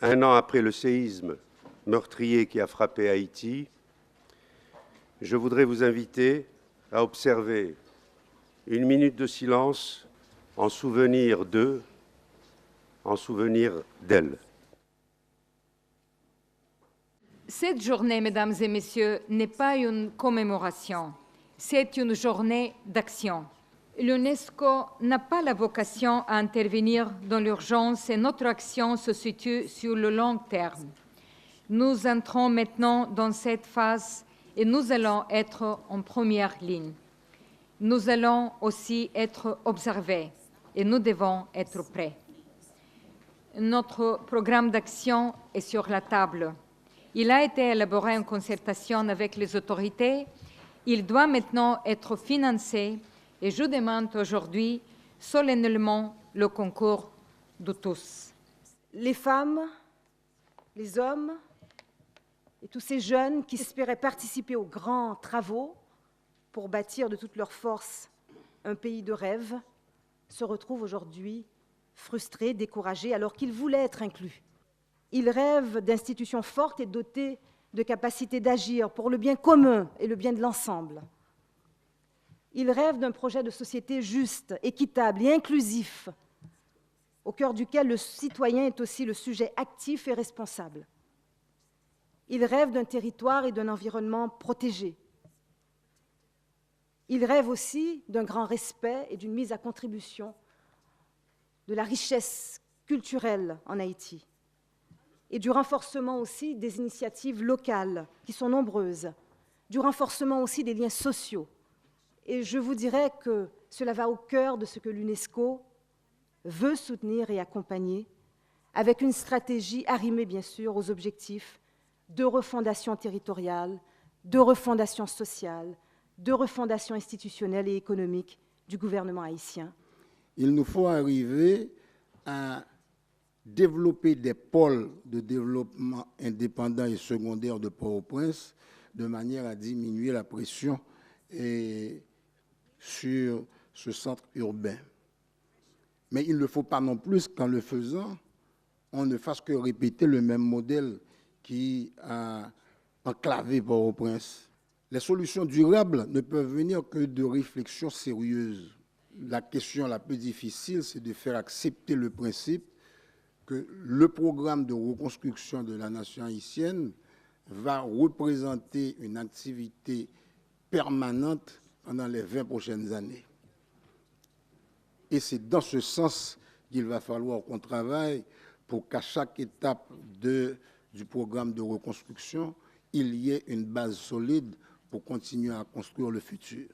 Un an après le séisme meurtrier qui a frappé Haïti, je voudrais vous inviter à observer une minute de silence en souvenir d'eux, en souvenir d'elles. Cette journée, mesdames et messieurs, n'est pas une commémoration, c'est une journée d'action. L'UNESCO n'a pas la vocation à intervenir dans l'urgence et notre action se situe sur le long terme. Nous entrons maintenant dans cette phase et nous allons être en première ligne. Nous allons aussi être observés et nous devons être prêts. Notre programme d'action est sur la table. Il a été élaboré en concertation avec les autorités. Il doit maintenant être financé et je demande aujourd'hui solennellement le concours de tous. Les femmes, les hommes et tous ces jeunes qui espéraient participer aux grands travaux pour bâtir de toute leur force un pays de rêve se retrouvent aujourd'hui frustrés, découragés, alors qu'ils voulaient être inclus. Ils rêvent d'institutions fortes et dotées de capacités d'agir pour le bien commun et le bien de l'ensemble. Ils rêvent d'un projet de société juste, équitable et inclusif, au cœur duquel le citoyen est aussi le sujet actif et responsable. Ils rêvent d'un territoire et d'un environnement protégés. Ils rêvent aussi d'un grand respect et d'une mise à contribution de la richesse culturelle en Haïti et du renforcement aussi des initiatives locales qui sont nombreuses, du renforcement aussi des liens sociaux. Et je vous dirais que cela va au cœur de ce que l'UNESCO veut soutenir et accompagner, avec une stratégie arrimée bien sûr aux objectifs de refondation territoriale, de refondation sociale, de refondation institutionnelle et économique du gouvernement haïtien. Il nous faut arriver à développer des pôles de développement indépendants et secondaires de Port-au-Prince de manière à diminuer la pression sur ce centre urbain. Mais il ne faut pas non plus qu'en le faisant, on ne fasse que répéter le même modèle qui a enclavé Port-au-Prince. Les solutions durables ne peuvent venir que de réflexions sérieuses. La question la plus difficile, c'est de faire accepter le principe que le programme de reconstruction de la nation haïtienne va représenter une activité permanente pendant les 20 prochaines années. Et c'est dans ce sens qu'il va falloir qu'on travaille pour qu'à chaque étape du programme de reconstruction, il y ait une base solide pour continuer à construire le futur.